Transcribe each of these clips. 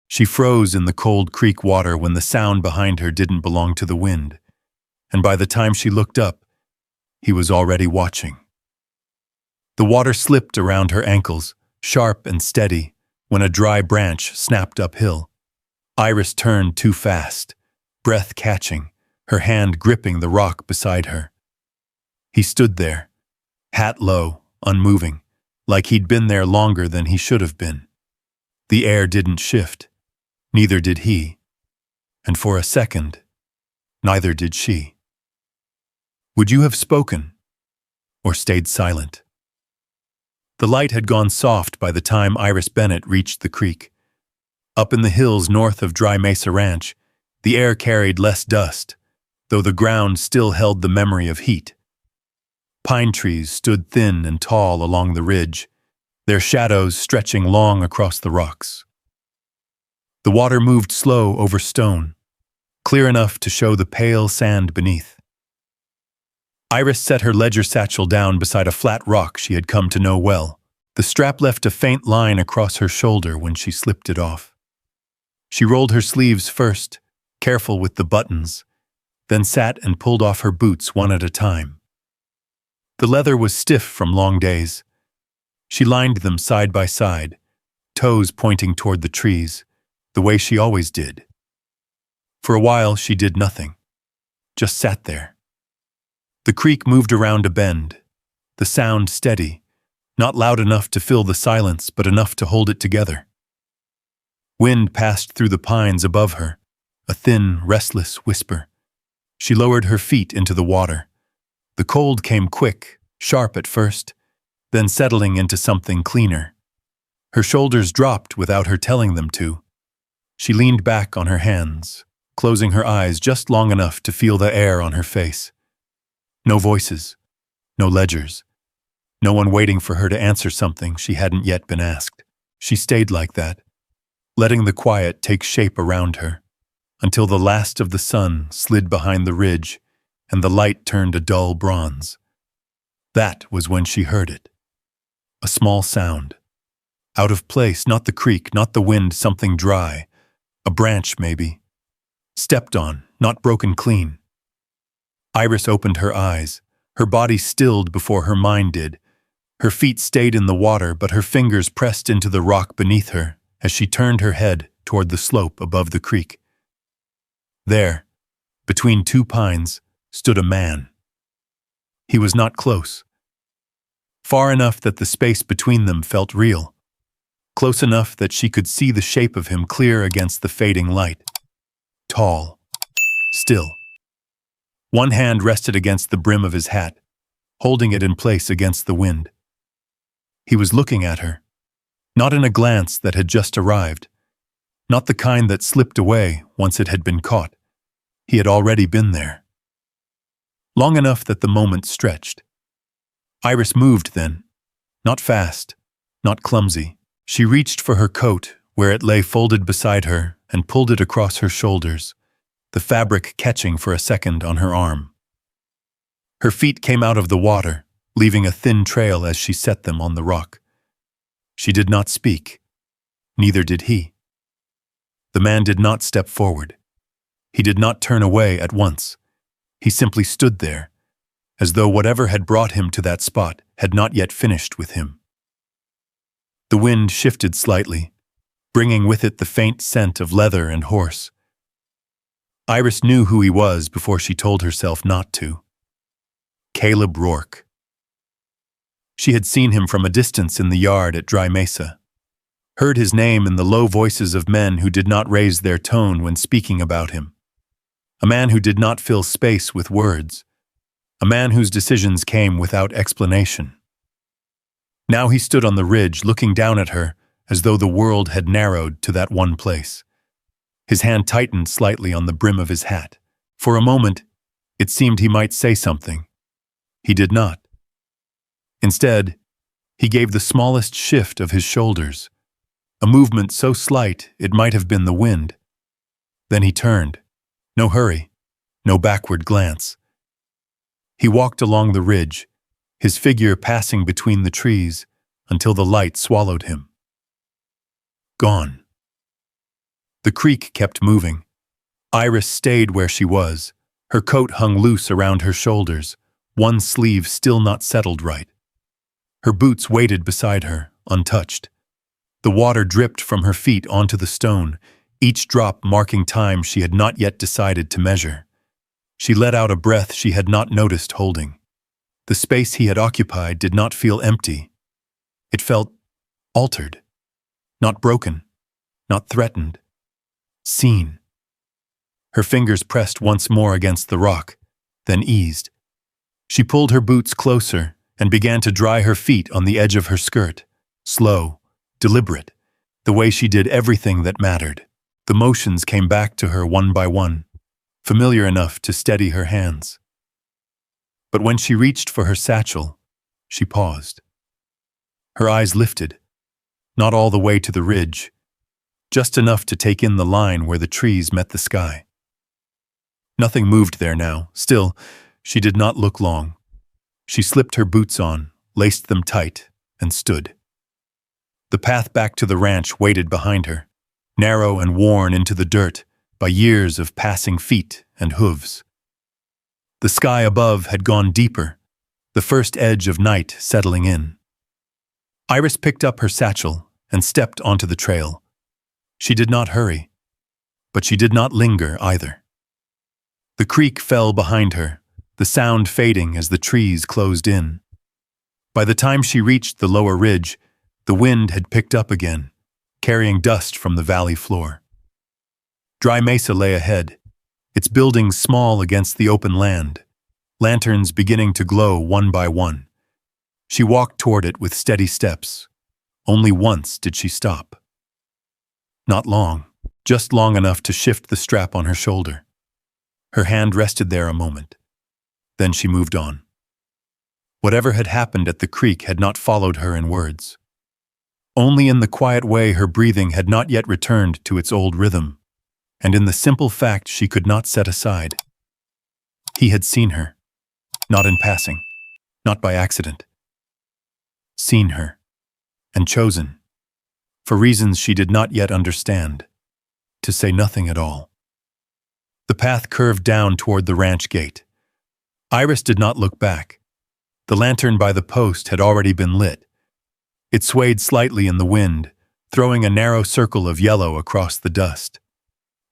She froze in the cold creek water when the sound behind her didn't belong to the wind, and by the time she looked up, he was already watching. The water slipped around her ankles, sharp and steady, when a dry branch snapped uphill. Iris turned too fast, breath catching, her hand gripping the rock beside her. He stood there, hat low, unmoving, like he'd been there longer than he should have been. The air didn't shift, neither did he, and for a second, neither did she. Would you have spoken, or stayed silent? The light had gone soft by the time Iris Bennett reached the creek. Up in the hills north of Dry Mesa Ranch, the air carried less dust, though the ground still held the memory of heat. Pine trees stood thin and tall along the ridge, their shadows stretching long across the rocks. The water moved slow over stone, clear enough to show the pale sand beneath. Iris set her ledger satchel down beside a flat rock she had come to know well. The strap left a faint line across her shoulder when she slipped it off. She rolled her sleeves first, careful with the buttons, then sat and pulled off her boots one at a time. The leather was stiff from long days. She lined them side by side, toes pointing toward the trees, the way she always did. For a while she did nothing, just sat there. The creek moved around a bend, the sound steady, not loud enough to fill the silence but enough to hold it together. Wind passed through the pines above her, a thin, restless whisper. She lowered her feet into the water. The cold came quick, sharp at first, then settling into something cleaner. Her shoulders dropped without her telling them to. She leaned back on her hands, closing her eyes just long enough to feel the air on her face. No voices, no ledgers, no one waiting for her to answer something she hadn't yet been asked. She stayed like that, letting the quiet take shape around her, until the last of the sun slid behind the ridge and the light turned a dull bronze. That was when she heard it. A small sound. Out of place, not the creek, not the wind, something dry. A branch, maybe. Stepped on, not broken clean. Iris opened her eyes. Her body stilled before her mind did. Her feet stayed in the water, but her fingers pressed into the rock beneath her as she turned her head toward the slope above the creek. There, between two pines, stood a man. He was not close. Far enough that the space between them felt real. Close enough that she could see the shape of him clear against the fading light. Tall. Still. One hand rested against the brim of his hat, holding it in place against the wind. He was looking at her, not in a glance that had just arrived, not the kind that slipped away once it had been caught. He had already been there. Long enough that the moment stretched. Iris moved then, not fast, not clumsy. She reached for her coat, where it lay folded beside her, and pulled it across her shoulders, the fabric catching for a second on her arm. Her feet came out of the water, leaving a thin trail as she set them on the rock. She did not speak. Neither did he. The man did not step forward. He did not turn away at once. He simply stood there, as though whatever had brought him to that spot had not yet finished with him. The wind shifted slightly, bringing with it the faint scent of leather and horse. Iris knew who he was before she told herself not to. Caleb Rourke. She had seen him from a distance in the yard at Dry Mesa, heard his name in the low voices of men who did not raise their tone when speaking about him. A man who did not fill space with words. A man whose decisions came without explanation. Now he stood on the ridge looking down at her as though the world had narrowed to that one place. His hand tightened slightly on the brim of his hat. For a moment, it seemed he might say something. He did not. Instead, he gave the smallest shift of his shoulders, a movement so slight it might have been the wind. Then he turned. No hurry, no backward glance. He walked along the ridge, his figure passing between the trees until the light swallowed him. Gone. The creek kept moving. Iris stayed where she was. Her coat hung loose around her shoulders, one sleeve still not settled right. Her boots waited beside her, untouched. The water dripped from her feet onto the stone, each drop marking time she had not yet decided to measure. She let out a breath she had not noticed holding. The space he had occupied did not feel empty. It felt altered, not broken, not threatened, seen. Her fingers pressed once more against the rock, then eased. She pulled her boots closer and began to dry her feet on the edge of her skirt, slow, deliberate, the way she did everything that mattered. The motions came back to her one by one, familiar enough to steady her hands. But when she reached for her satchel, she paused. Her eyes lifted, not all the way to the ridge, just enough to take in the line where the trees met the sky. Nothing moved there now. Still, she did not look long. She slipped her boots on, laced them tight, and stood. The path back to the ranch waited behind her, narrow and worn into the dirt by years of passing feet and hooves. The sky above had gone deeper, the first edge of night settling in. Iris picked up her satchel and stepped onto the trail. She did not hurry, but she did not linger either. The creek fell behind her, the sound fading as the trees closed in. By the time she reached the lower ridge, the wind had picked up again, carrying dust from the valley floor. Dry mesa lay ahead, its buildings small against the open land, lanterns beginning to glow one by one. She walked toward it with steady steps. Only once did she stop. Not long, just long enough to shift the strap on her shoulder. Her hand rested there a moment. Then she moved on. Whatever had happened at the creek had not followed her in words. Only in the quiet way her breathing had not yet returned to its old rhythm, and in the simple fact she could not set aside. He had seen her, not in passing, not by accident. Seen her, and chosen, for reasons she did not yet understand, to say nothing at all. The path curved down toward the ranch gate. Iris did not look back. The lantern by the post had already been lit. It swayed slightly in the wind, throwing a narrow circle of yellow across the dust.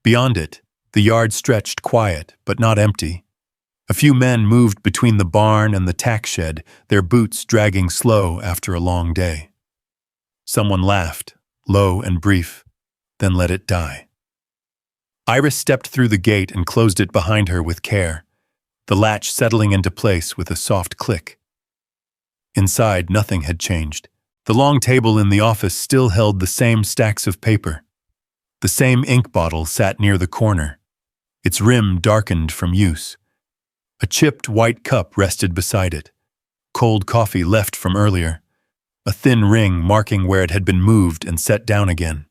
Beyond it, the yard stretched quiet but not empty. A few men moved between the barn and the tack shed, their boots dragging slow after a long day. Someone laughed, low and brief, then let it die. Iris stepped through the gate and closed it behind her with care, the latch settling into place with a soft click. Inside, nothing had changed. The long table in the office still held the same stacks of paper. The same ink bottle sat near the corner, its rim darkened from use. A chipped white cup rested beside it, cold coffee left from earlier, a thin ring marking where it had been moved and set down again.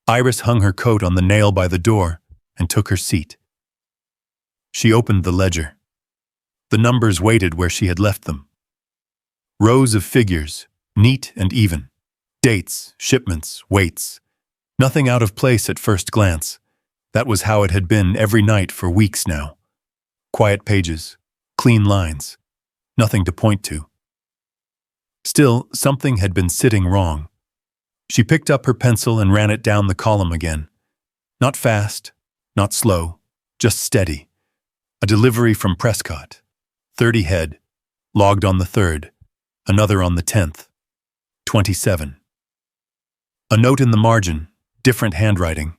Iris hung her coat on the nail by the door and took her seat. She opened the ledger. The numbers waited where she had left them. Rows of figures, neat and even. Dates, shipments, weights. Nothing out of place at first glance. That was how it had been every night for weeks now. Quiet pages, clean lines, nothing to point to. Still, something had been sitting wrong. She picked up her pencil and ran it down the column again. Not fast, not slow, just steady. A delivery from Prescott. 30 head, logged on the 3rd, another on the 10th. 27. A note in the margin, different handwriting.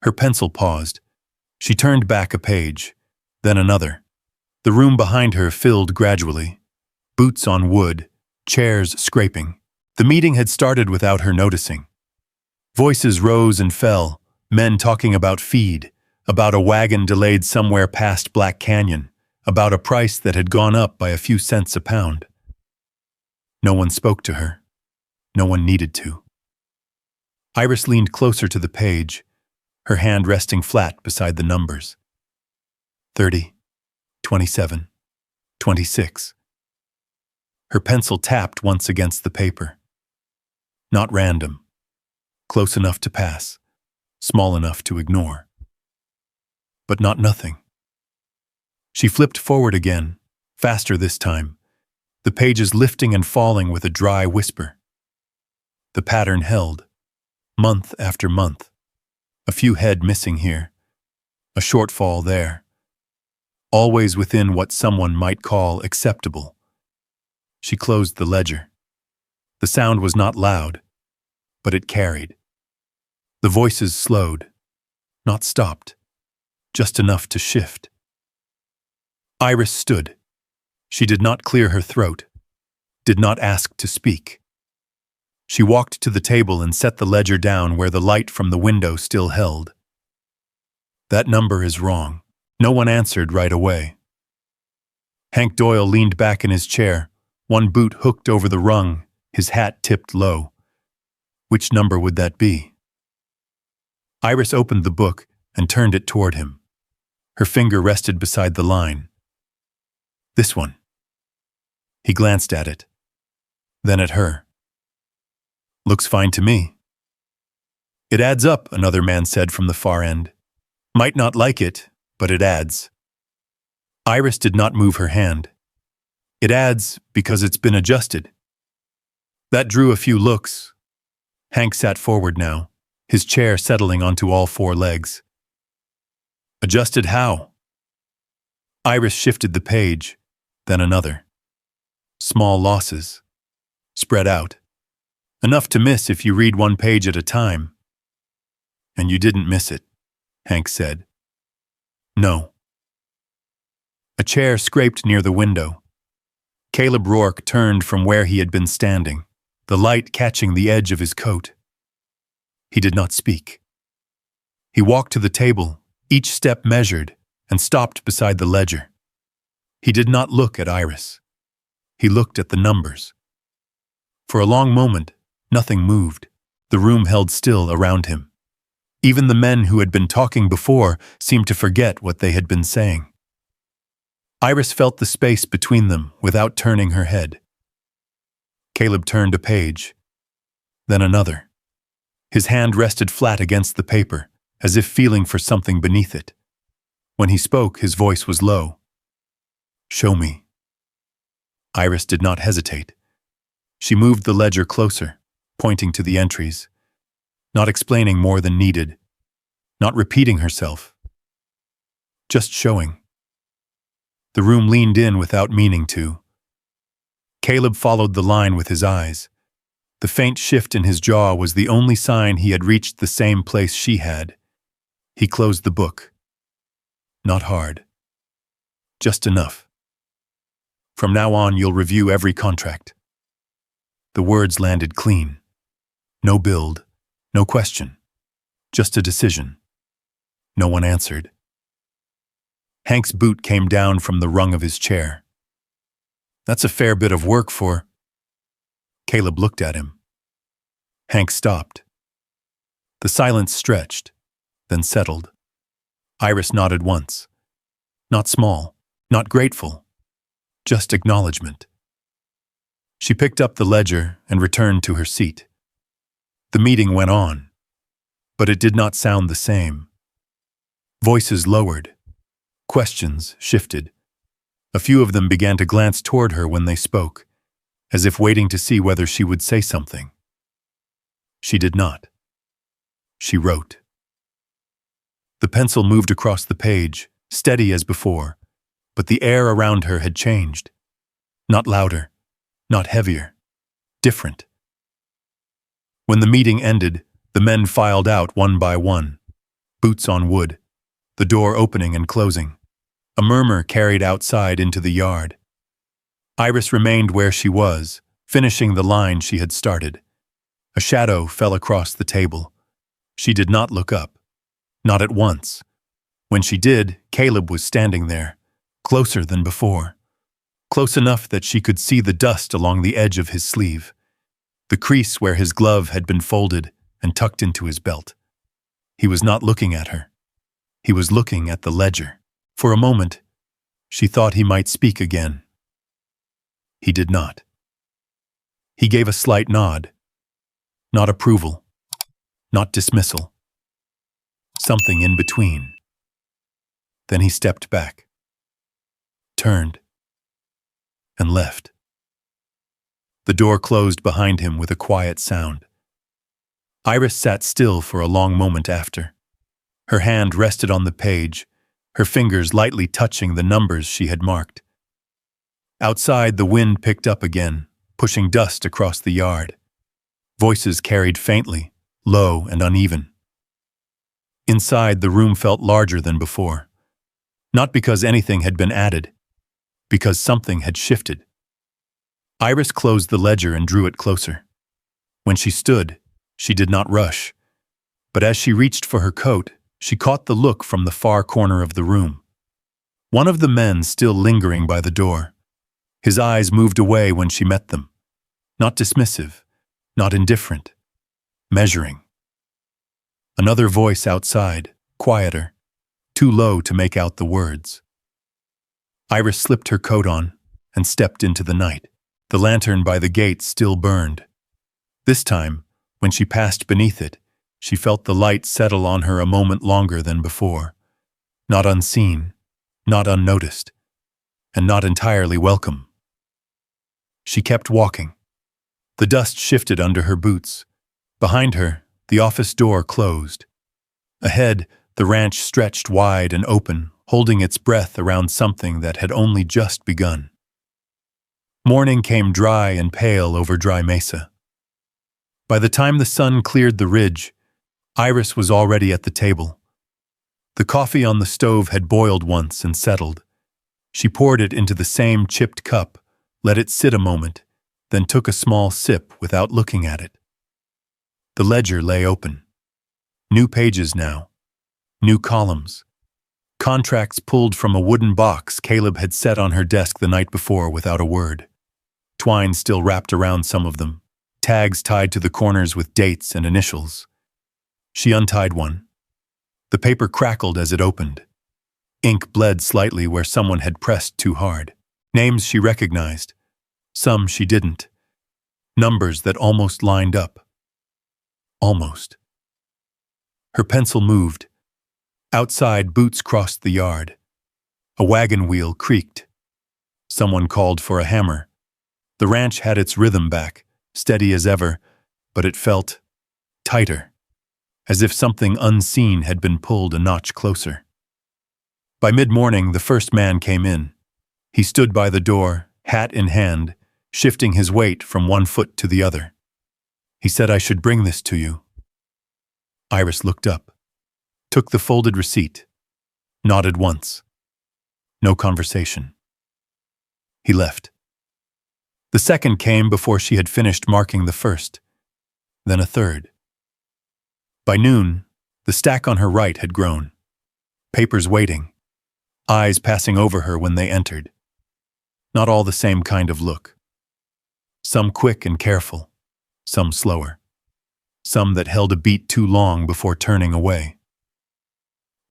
Her pencil paused. She turned back a page, then another. The room behind her filled gradually. Boots on wood, chairs scraping. The meeting had started without her noticing. Voices rose and fell, men talking about feed, about a wagon delayed somewhere past Black Canyon, about a price that had gone up by a few cents a pound. No one spoke to her. No one needed to. Iris leaned closer to the page, her hand resting flat beside the numbers. 30, 27, 26. Her pencil tapped once against the paper. Not random. Close enough to pass. small enough to ignore. But not nothing. She flipped forward again, faster this time, the pages lifting and falling with a dry whisper. The pattern held, month after month. A few head missing here, a shortfall there. Always within what someone might call acceptable. She closed the ledger. The sound was not loud, but it carried. The voices slowed, not stopped, just enough to shift. Iris stood. She did not clear her throat, did not ask to speak. She walked to the table and set the ledger down where the light from the window still held. That number is wrong. No one answered right away. Hank Doyle leaned back in his chair, one boot hooked over the rung, his hat tipped low. Which number would that be? Iris opened the book and turned it toward him. Her finger rested beside the line. This one. He glanced at it, then at her. Looks fine to me. It adds up, another man said from the far end. Might not like it, but it adds. Iris did not move her hand. It adds because it's been adjusted. That drew a few looks. Hank sat forward now, his chair settling onto all four legs. Adjusted how? Iris shifted the page, then another. Small losses. Spread out. Enough to miss if you read one page at a time. And you didn't miss it, Hank said. No. A chair scraped near the window. Caleb Rourke turned from where he had been standing, the light catching the edge of his coat. He did not speak. He walked to the table, each step measured, and stopped beside the ledger. He did not look at Iris. He looked at the numbers. For a long moment, nothing moved. The room held still around him. Even the men who had been talking before seemed to forget what they had been saying. Iris felt the space between them without turning her head. Caleb turned a page, then another. His hand rested flat against the paper, as if feeling for something beneath it. When he spoke, his voice was low. Show me. Iris did not hesitate. She moved the ledger closer, pointing to the entries, not explaining more than needed, not repeating herself, just showing. The room leaned in without meaning to. Caleb followed the line with his eyes. The faint shift in his jaw was the only sign he had reached the same place she had. He closed the book. Not hard. Just enough. From now on, you'll review every contract. The words landed clean. No build, no question. Just a decision. No one answered. Hank's boot came down from the rung of his chair. That's a fair bit of work for... Caleb looked at him. Hank stopped. The silence stretched, then settled. Iris nodded once. Not small, not grateful, just acknowledgement. She picked up the ledger and returned to her seat. The meeting went on, but it did not sound the same. Voices lowered. Questions shifted. A few of them began to glance toward her when they spoke, as if waiting to see whether she would say something. She did not. She wrote. The pencil moved across the page, steady as before, but the air around her had changed. Not louder, not heavier, different. When the meeting ended, the men filed out one by one, boots on wood, the door opening and closing. A murmur carried outside into the yard. Iris remained where she was, finishing the line she had started. A shadow fell across the table. She did not look up, not at once. When she did, Caleb was standing there, closer than before, close enough that she could see the dust along the edge of his sleeve, the crease where his glove had been folded and tucked into his belt. He was not looking at her. He was looking at the ledger. For a moment, she thought he might speak again. He did not. He gave a slight nod. Not approval. Not dismissal. something in between. Then he stepped back, turned, and left. The door closed behind him with a quiet sound. Iris sat still for a long moment after. Her hand rested on the page, her fingers lightly touching the numbers she had marked. Outside, the wind picked up again, pushing dust across the yard. Voices carried faintly, low and uneven. Inside, the room felt larger than before. Not because anything had been added, because something had shifted. Iris closed the ledger and drew it closer. When she stood, she did not rush. But as she reached for her coat, she caught the look from the far corner of the room. One of the men still lingering by the door. His eyes moved away when she met them. Not dismissive, not indifferent. Measuring. Another voice outside, quieter, too low to make out the words. Iris slipped her coat on and stepped into the night. The lantern by the gate still burned. This time, when she passed beneath it, she felt the light settle on her a moment longer than before. Not unseen, not unnoticed, and not entirely welcome. She kept walking. The dust shifted under her boots. Behind her, the office door closed. Ahead, the ranch stretched wide and open, holding its breath around something that had only just begun. Morning came dry and pale over dry mesa. By the time the sun cleared the ridge, Iris was already at the table. The coffee on the stove had boiled once and settled. She poured it into the same chipped cup, let it sit a moment, then took a small sip without looking at it. The ledger lay open. New pages now. New columns. Contracts pulled from a wooden box Caleb had set on her desk the night before without a word. Twine still wrapped around some of them, tags tied to the corners with dates and initials. She untied one. The paper crackled as it opened. Ink bled slightly where someone had pressed too hard. Names she recognized. Some she didn't. Numbers that almost lined up. Almost. Her pencil moved. Outside, boots crossed the yard. A wagon wheel creaked. Someone called for a hammer. The ranch had its rhythm back, steady as ever, but it felt tighter, as if something unseen had been pulled a notch closer. By mid-morning, the first man came in. He stood by the door, hat in hand, shifting his weight from one foot to the other. He said, "I should bring this to you." Iris looked up, took the folded receipt, nodded once. No conversation. He left. The second came before she had finished marking the first, then a third. By noon, the stack on her right had grown. Papers waiting, eyes passing over her when they entered. Not all the same kind of look. Some quick and careful, some slower. Some that held a beat too long before turning away.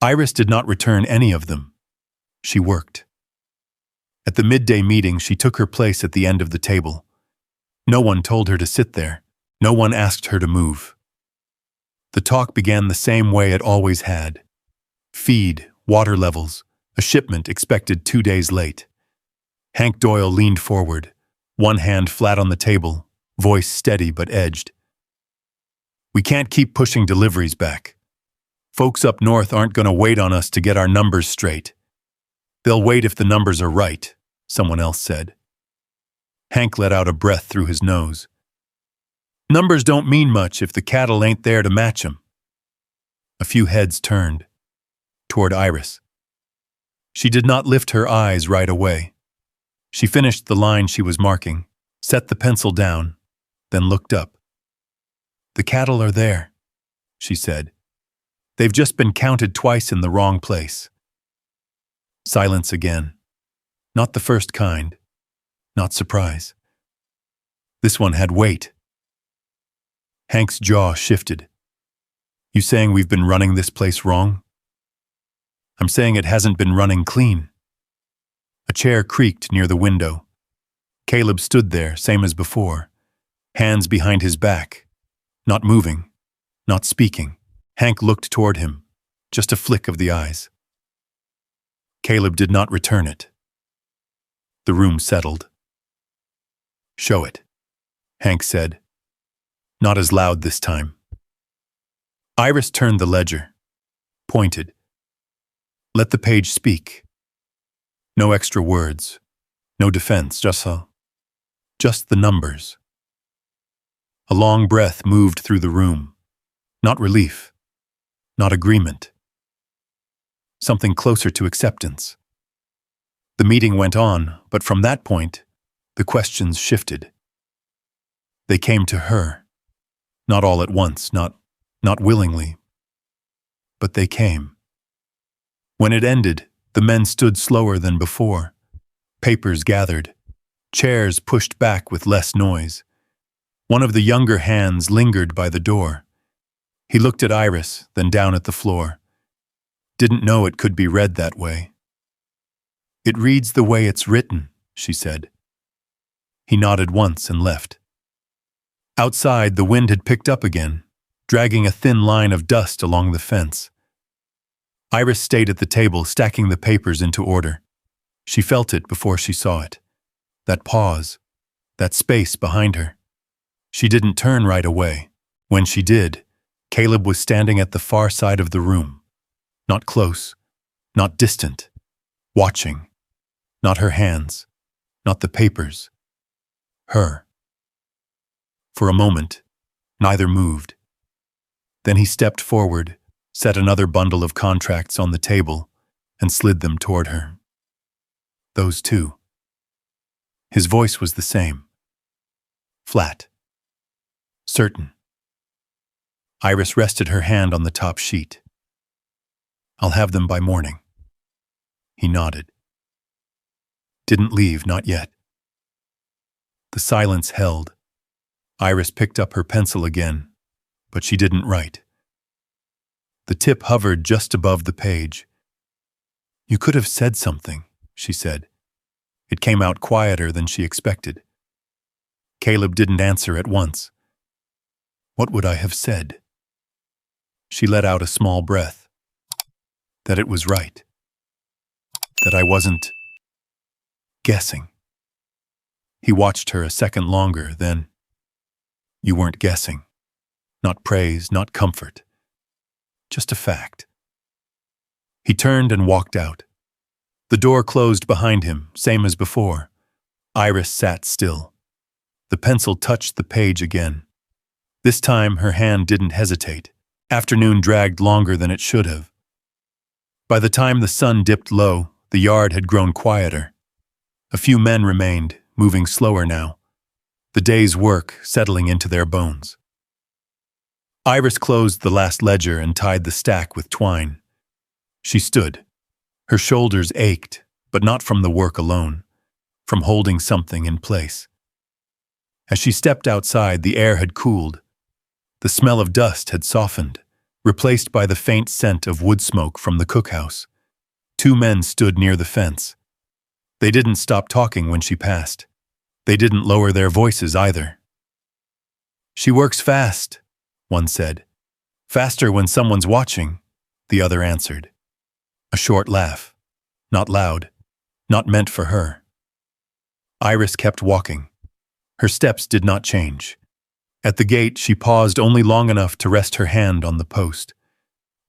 Iris did not return any of them. She worked. At the midday meeting, she took her place at the end of the table. No one told her to sit there. No one asked her to move. The talk began the same way it always had. Feed, water levels, a shipment expected 2 days late. Hank Doyle leaned forward, one hand flat on the table, voice steady but edged. "We can't keep pushing deliveries back. Folks up north aren't going to wait on us to get our numbers straight. They'll wait if the numbers are right," someone else said. Hank let out a breath through his nose. "Numbers don't mean much if the cattle ain't there to match 'em." A few heads turned toward Iris. She did not lift her eyes right away. She finished the line she was marking, set the pencil down, then looked up. "The cattle are there," she said. "They've just been counted twice in the wrong place." Silence again. Not the first kind. Not surprise. This one had weight. Hank's jaw shifted. "You saying we've been running this place wrong?" "I'm saying it hasn't been running clean." A chair creaked near the window. Caleb stood there, same as before, hands behind his back, not moving, not speaking. Hank looked toward him, just a flick of the eyes. Caleb did not return it. The room settled. "Show it," Hank said, not as loud this time. Iris turned the ledger, pointed. "Let the page speak. No extra words, no defense, just the numbers." A long breath moved through the room. Not relief, not agreement. Something closer to acceptance. The meeting went on, but from that point, the questions shifted. They came to her. Not all at once, not willingly. But they came. When it ended, the men stood slower than before. Papers gathered. Chairs pushed back with less noise. One of the younger hands lingered by the door. He looked at Iris, then down at the floor. Didn't know it could be read that way. "It reads the way it's written," she said. He nodded once and left. Outside, the wind had picked up again, dragging a thin line of dust along the fence. Iris stayed at the table, stacking the papers into order. She felt it before she saw it. That pause, that space behind her. She didn't turn right away. When she did, Caleb was standing at the far side of the room. Not close, not distant. Watching. Not her hands, not the papers. Her. For a moment, neither moved. Then he stepped forward, set another bundle of contracts on the table, and slid them toward her. Those two. His voice was the same. Flat. Certain. Iris rested her hand on the top sheet. "I'll have them by morning." He nodded. Didn't leave, not yet. The silence held. Iris picked up her pencil again, but she didn't write. The tip hovered just above the page. "You could have said something," she said. It came out quieter than she expected. Caleb didn't answer at once. "What would I have said?" She let out a small breath. That it was right. That I wasn't guessing. He watched her a second longer, then, "You weren't guessing. Not praise, not comfort. Just a fact." He turned and walked out. The door closed behind him, same as before. Iris sat still. The pencil touched the page again. This time her hand didn't hesitate. Afternoon dragged longer than it should have. By the time the sun dipped low, the yard had grown quieter. A few men remained, moving slower now. The day's work settling into their bones. Iris closed the last ledger and tied the stack with twine. She stood. Her shoulders ached, but not from the work alone, from holding something in place. As she stepped outside, the air had cooled. The smell of dust had softened, replaced by the faint scent of wood smoke from the cookhouse. Two men stood near the fence. They didn't stop talking when she passed. They didn't lower their voices either. "She works fast," one said. "Faster when someone's watching," the other answered. A short laugh. Not loud. Not meant for her. Iris kept walking. Her steps did not change. At the gate, she paused only long enough to rest her hand on the post.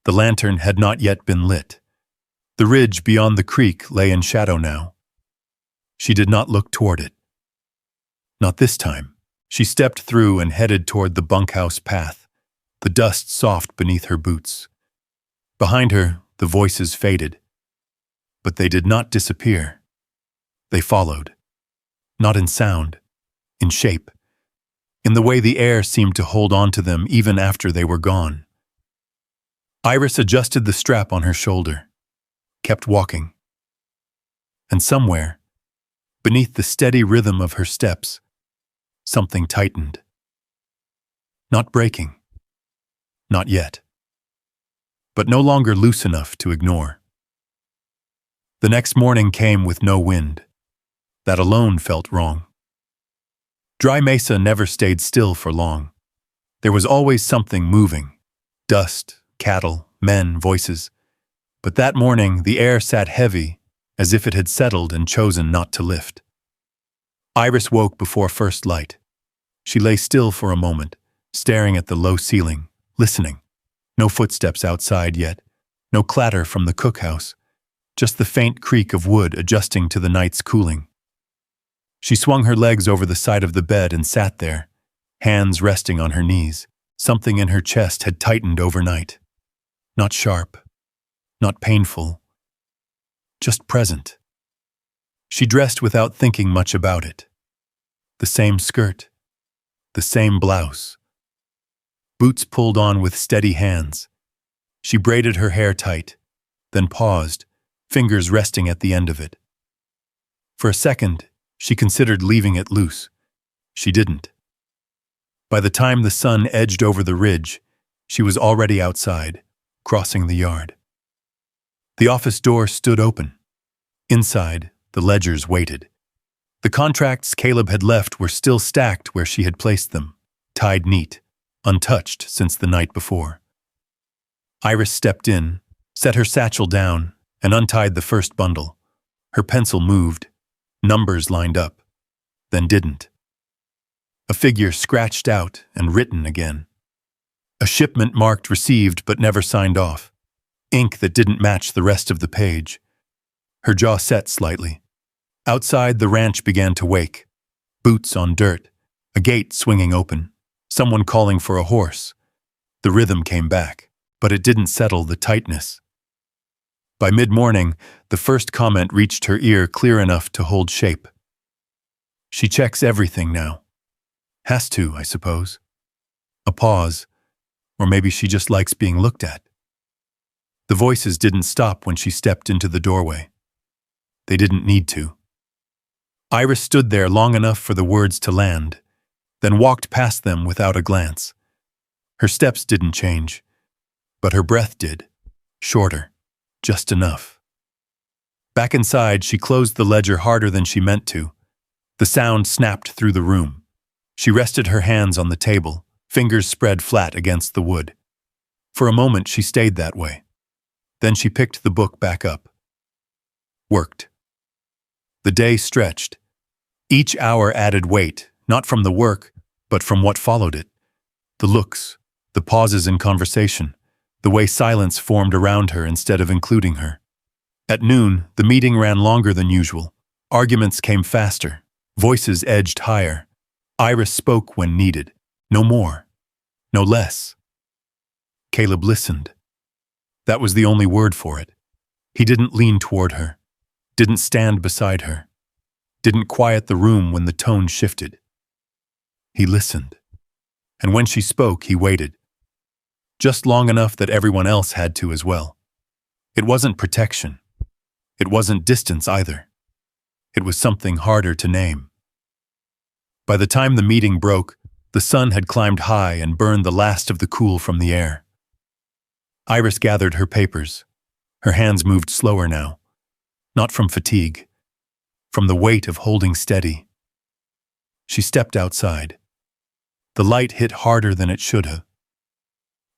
The lantern had not yet been lit. The ridge beyond the creek lay in shadow now. She did not look toward it. Not this time. She stepped through and headed toward the bunkhouse path, the dust soft beneath her boots. Behind her, the voices faded. But they did not disappear. They followed. Not in sound, in shape, in the way the air seemed to hold on to them even after they were gone. Iris adjusted the strap on her shoulder, kept walking. And somewhere, beneath the steady rhythm of her steps, something tightened. Not breaking. Not yet. But no longer loose enough to ignore. The next morning came with no wind. That alone felt wrong. Dry Mesa never stayed still for long. There was always something moving. Dust, cattle, men, voices. But that morning, the air sat heavy, as if it had settled and chosen not to lift. Iris woke before first light. She lay still for a moment, staring at the low ceiling, listening. No footsteps outside yet, no clatter from the cookhouse, just the faint creak of wood adjusting to the night's cooling. She swung her legs over the side of the bed and sat there, hands resting on her knees. Something in her chest had tightened overnight. Not sharp, not painful, just present. She dressed without thinking much about it. The same skirt, the same blouse. Boots pulled on with steady hands. She braided her hair tight, then paused, fingers resting at the end of it. For a second, she considered leaving it loose. She didn't. By the time the sun edged over the ridge, she was already outside, crossing the yard. The office door stood open. Inside, the ledgers waited. The contracts Caleb had left were still stacked where she had placed them, tied neat, untouched since the night before. Iris stepped in, set her satchel down, and untied the first bundle. Her pencil moved, numbers lined up, then didn't. A figure scratched out and written again. A shipment marked received but never signed off. Ink that didn't match the rest of the page. Her jaw set slightly. Outside, the ranch began to wake. Boots on dirt, a gate swinging open, someone calling for a horse. The rhythm came back, but it didn't settle the tightness. By mid-morning, the first comment reached her ear clear enough to hold shape. She checks everything now. Has to, I suppose. A pause, or maybe she just likes being looked at. The voices didn't stop when she stepped into the doorway. They didn't need to. Iris stood there long enough for the words to land, then walked past them without a glance. Her steps didn't change, but her breath did, shorter, just enough. Back inside, she closed the ledger harder than she meant to. The sound snapped through the room. She rested her hands on the table, fingers spread flat against the wood. For a moment, she stayed that way. Then she picked the book back up. Worked. The day stretched. Each hour added weight, not from the work, but from what followed it. The looks, the pauses in conversation, the way silence formed around her instead of including her. At noon, the meeting ran longer than usual. Arguments came faster. Voices edged higher. Iris spoke when needed. No more. No less. Caleb listened. That was the only word for it. He didn't lean toward her. Didn't stand beside her. Didn't quiet the room when the tone shifted. He listened. And when she spoke, he waited. Just long enough that everyone else had to as well. It wasn't protection. It wasn't distance either. It was something harder to name. By the time the meeting broke, the sun had climbed high and burned the last of the cool from the air. Iris gathered her papers. Her hands moved slower now. Not from fatigue. From the weight of holding steady. She stepped outside. The light hit harder than it should have.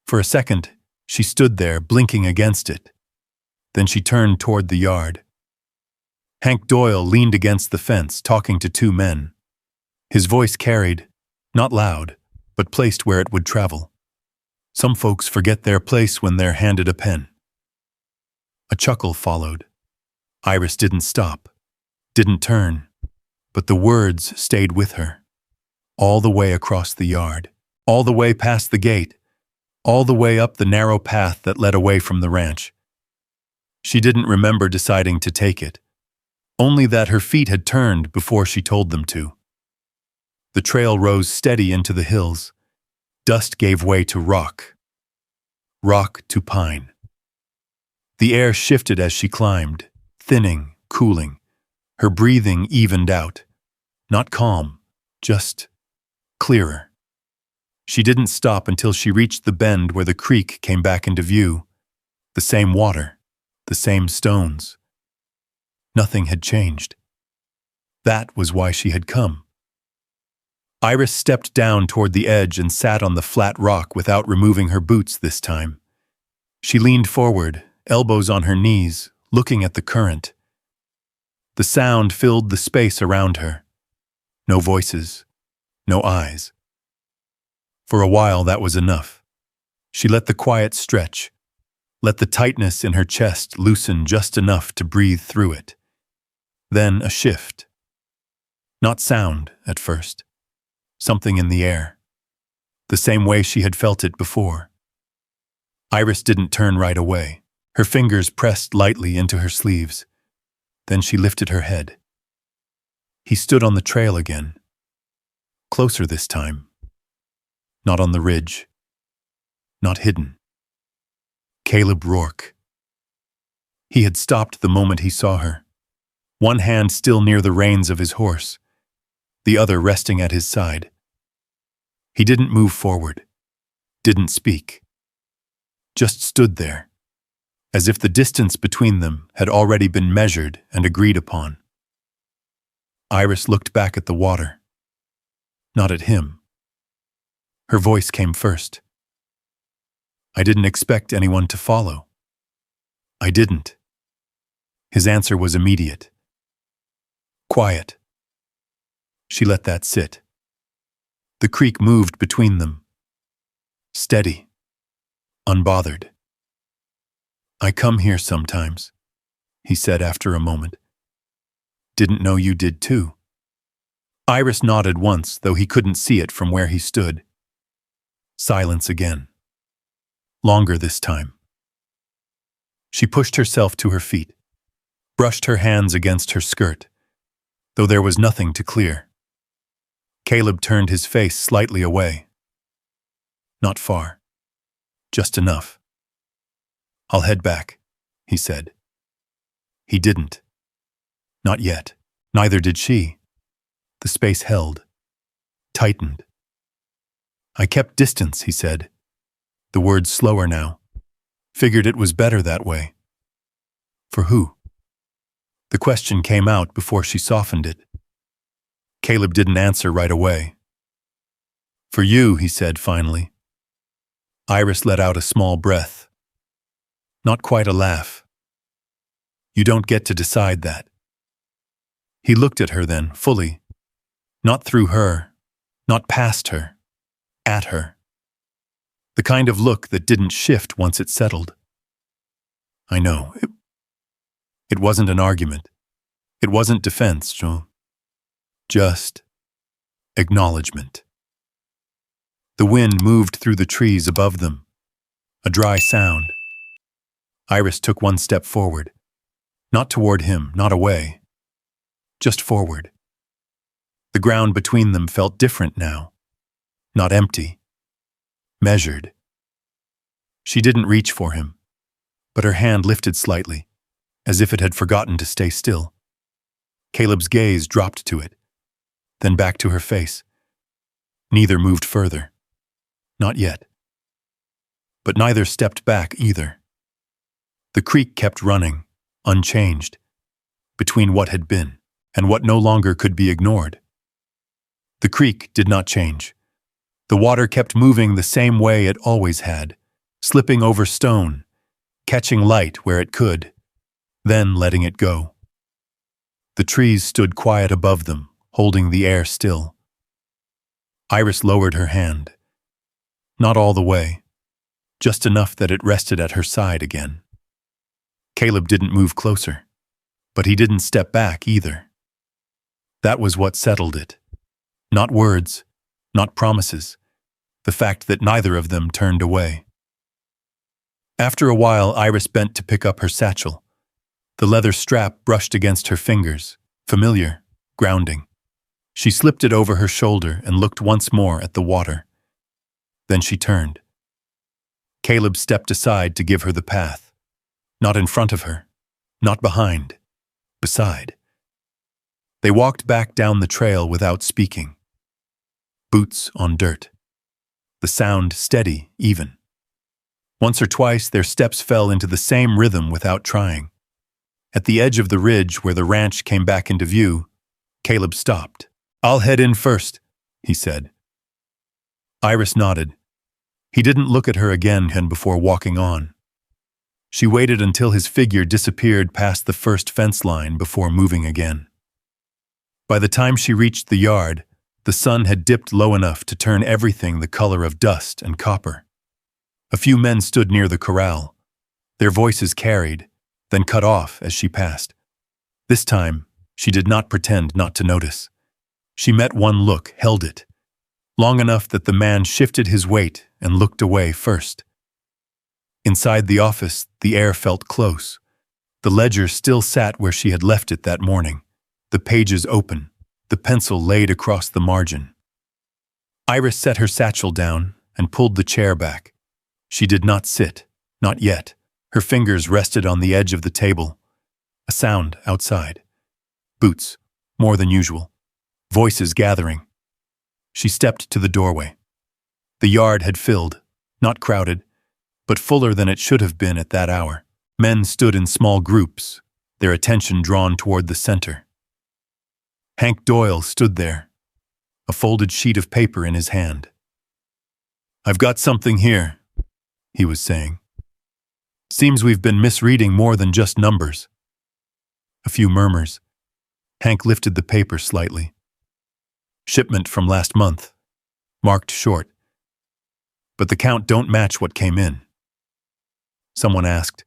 For a second, she stood there, blinking against it. Then she turned toward the yard. Hank Doyle leaned against the fence, talking to two men. His voice carried, not loud, but placed where it would travel. Some folks forget their place when they're handed a pen. A chuckle followed. Iris didn't stop, didn't turn, but the words stayed with her. All the way across the yard, all the way past the gate, all the way up the narrow path that led away from the ranch. She didn't remember deciding to take it, only that her feet had turned before she told them to. The trail rose steady into the hills. Dust gave way to rock. Rock to pine. The air shifted as she climbed, thinning, cooling. Her breathing evened out. Not calm, just clearer. She didn't stop until she reached the bend where the creek came back into view. The same water, the same stones. Nothing had changed. That was why she had come. Iris stepped down toward the edge and sat on the flat rock without removing her boots this time. She leaned forward, elbows on her knees, looking at the current. The sound filled the space around her. No voices, no eyes. For a while that was enough. She let the quiet stretch, let the tightness in her chest loosen just enough to breathe through it. Then a shift. Not sound, at first. Something in the air. The same way she had felt it before. Iris didn't turn right away. Her fingers pressed lightly into her sleeves. Then she lifted her head. He stood on the trail again. Closer this time. Not on the ridge. Not hidden. Caleb Rourke. He had stopped the moment he saw her, one hand still near the reins of his horse, the other resting at his side. He didn't move forward, didn't speak, just stood there, as if the distance between them had already been measured and agreed upon. Iris looked back at the water, not at him. Her voice came first. I didn't expect anyone to follow. I didn't. His answer was immediate. Quiet. She let that sit. The creek moved between them. Steady. Unbothered. I come here sometimes, he said after a moment. Didn't know you did too. Iris nodded once, though he couldn't see it from where he stood. Silence again. Longer this time. She pushed herself to her feet, brushed her hands against her skirt, though there was nothing to clear. Caleb turned his face slightly away. Not far. Just enough. I'll head back, he said. He didn't. Not yet. Neither did she. The space held. Tightened. I kept distance, he said. The words slower now. Figured it was better that way. For who? The question came out before she softened it. Caleb didn't answer right away. For you, he said finally. Iris let out a small breath. Not quite a laugh. You don't get to decide that. He looked at her then, fully. Not through her, not past her, at her. The kind of look that didn't shift once it settled. I know. It wasn't an argument. It wasn't defense, Joe. Just acknowledgement. The wind moved through the trees above them. A dry sound. Iris took one step forward. Not toward him, not away. Just forward. The ground between them felt different now. Not empty. Measured. She didn't reach for him, but her hand lifted slightly, as if it had forgotten to stay still. Caleb's gaze dropped to it, then back to her face. Neither moved further. Not yet. But neither stepped back either. The creek kept running, unchanged, between what had been and what no longer could be ignored. The creek did not change. The water kept moving the same way it always had, slipping over stone, catching light where it could, then letting it go. The trees stood quiet above them, holding the air still. Iris lowered her hand. Not all the way, just enough that it rested at her side again. Caleb didn't move closer, but he didn't step back either. That was what settled it. Not words, not promises, the fact that neither of them turned away. After a while, Iris bent to pick up her satchel. The leather strap brushed against her fingers, familiar, grounding. She slipped it over her shoulder and looked once more at the water. Then she turned. Caleb stepped aside to give her the path. Not in front of her, not behind, beside. They walked back down the trail without speaking. Boots on dirt. The sound steady, even. Once or twice their steps fell into the same rhythm without trying. At the edge of the ridge where the ranch came back into view, Caleb stopped. I'll head in first, he said. Iris nodded. He didn't look at her again before walking on. She waited until his figure disappeared past the first fence line before moving again. By the time she reached the yard, the sun had dipped low enough to turn everything the color of dust and copper. A few men stood near the corral. Their voices carried, then cut off as she passed. This time, she did not pretend not to notice. She met one look, held it, long enough that the man shifted his weight and looked away first. Inside the office, the air felt close. The ledger still sat where she had left it that morning, the pages open, the pencil laid across the margin. Iris set her satchel down and pulled the chair back. She did not sit, not yet. Her fingers rested on the edge of the table. A sound outside. Boots, more than usual. Voices gathering. She stepped to the doorway. The yard had filled, not crowded, but fuller than it should have been at that hour. Men stood in small groups, their attention drawn toward the center. Hank Doyle stood there, a folded sheet of paper in his hand. "I've got something here," he was saying. "Seems we've been misreading more than just numbers." A few murmurs. Hank lifted the paper slightly. "Shipment from last month. Marked short. But the count don't match what came in." Someone asked,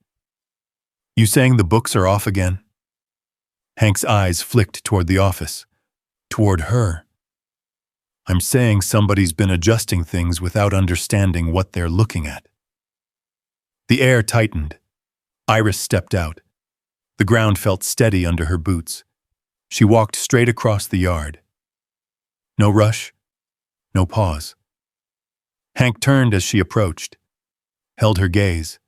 "You saying the books are off again?" Hank's eyes flicked toward the office, toward her. "I'm saying somebody's been adjusting things without understanding what they're looking at." The air tightened. Iris stepped out. The ground felt steady under her boots. She walked straight across the yard. No rush, no pause. Hank turned as she approached, held her gaze.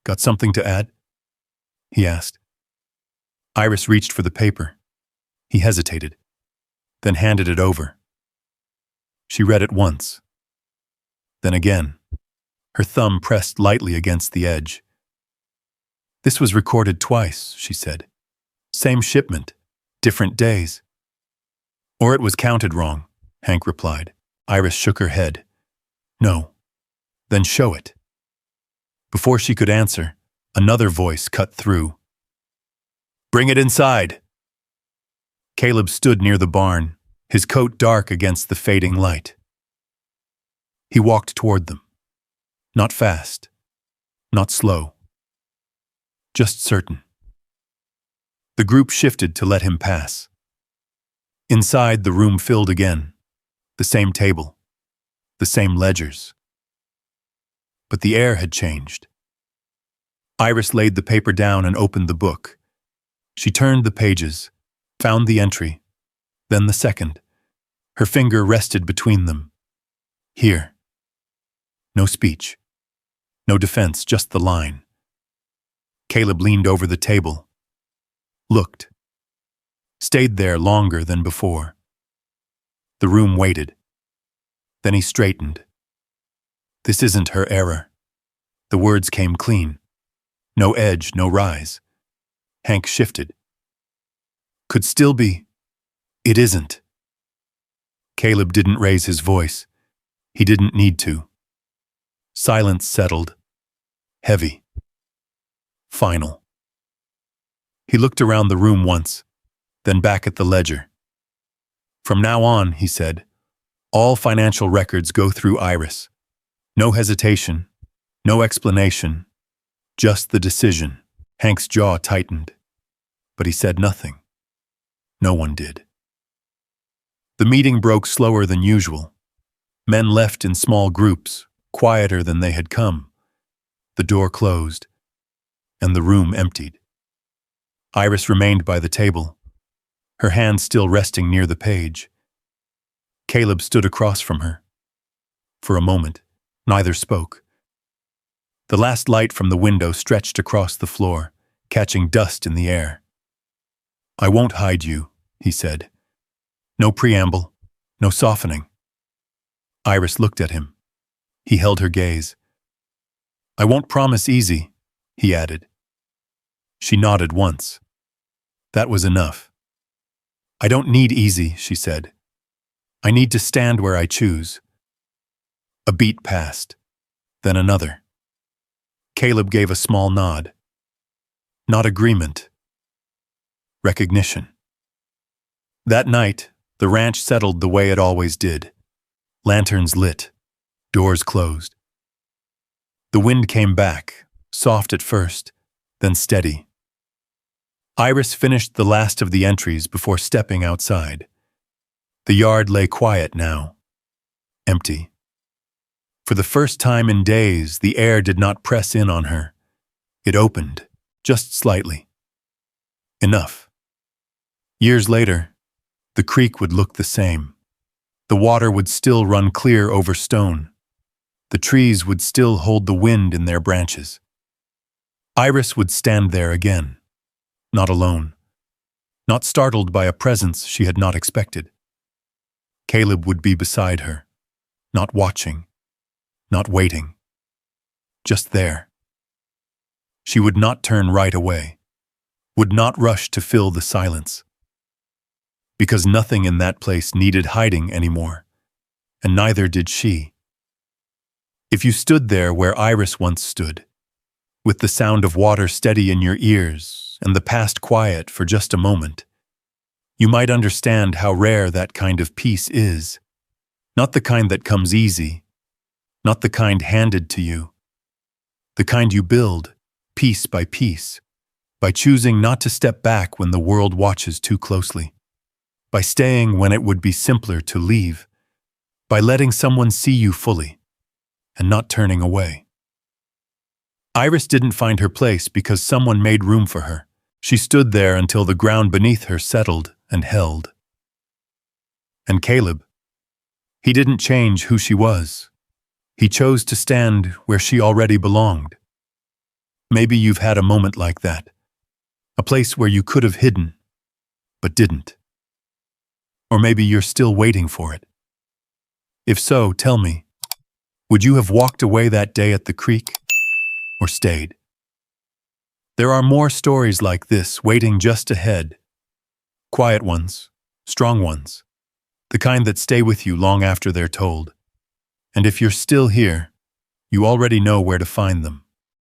"Got something to add?" he asked. Iris reached for the paper. He hesitated, then handed it over. She read it once, then again, her thumb pressed lightly against the edge. "This was recorded twice," she said. "Same shipment, different days." "Or it was counted wrong," Hank replied. Iris shook her head. "No." "Then show it." Before she could answer, another voice cut through. "Bring it inside." Caleb stood near the barn, his coat dark against the fading light. He walked toward them. Not fast, not slow. Just certain. The group shifted to let him pass. Inside, the room filled again. The same table. The same ledgers. But the air had changed. Iris laid the paper down and opened the book. She turned the pages, found the entry, then the second. Her finger rested between them. Here. No speech. No defense, just the line. Caleb leaned over the table. Looked. Stayed there longer than before. The room waited. Then he straightened. This isn't her error. The words came clean. No edge, no rise. Hank shifted. Could still be. It isn't. Caleb didn't raise his voice. He didn't need to. Silence settled. Heavy. Final. He looked around the room once, then back at the ledger. From now on, he said, all financial records go through Iris. No hesitation, no explanation, just the decision. Hank's jaw tightened, but he said nothing. No one did. The meeting broke slower than usual. Men left in small groups, quieter than they had come. The door closed, and the room emptied. Iris remained by the table, her hand still resting near the page. Caleb stood across from her. For a moment, neither spoke. The last light from the window stretched across the floor, catching dust in the air. I won't hide you, he said. No preamble, no softening. Iris looked at him. He held her gaze. I won't promise easy, he added. She nodded once. That was enough. I don't need easy, she said. I need to stand where I choose. A beat passed, then another. Caleb gave a small nod. Not agreement. Recognition. That night, the ranch settled the way it always did. Lanterns lit, doors closed. The wind came back, soft at first, then steady. Iris finished the last of the entries before stepping outside. The yard lay quiet now, empty. For the first time in days, the air did not press in on her. It opened, just slightly. Enough. Years later, the creek would look the same. The water would still run clear over stone. The trees would still hold the wind in their branches. Iris would stand there again, not alone, not startled by a presence she had not expected. Caleb would be beside her, not watching, not waiting, just there. She would not turn right away, would not rush to fill the silence. Because nothing in that place needed hiding anymore, and neither did she. If you stood there where Iris once stood, with the sound of water steady in your ears and the past quiet for just a moment, you might understand how rare that kind of peace is. Not the kind that comes easy, not the kind handed to you. The kind you build, piece by piece, by choosing not to step back when the world watches too closely, by staying when it would be simpler to leave, by letting someone see you fully, and not turning away. Iris didn't find her place because someone made room for her. She stood there until the ground beneath her settled and held. And Caleb, he didn't change who she was. He chose to stand where she already belonged. Maybe you've had a moment like that, a place where you could have hidden, but didn't. Or maybe you're still waiting for it. If so, tell me, would you have walked away that day at the creek, or stayed? There are more stories like this waiting just ahead. Quiet ones, strong ones, the kind that stay with you long after they're told. And if you're still here, you already know where to find them.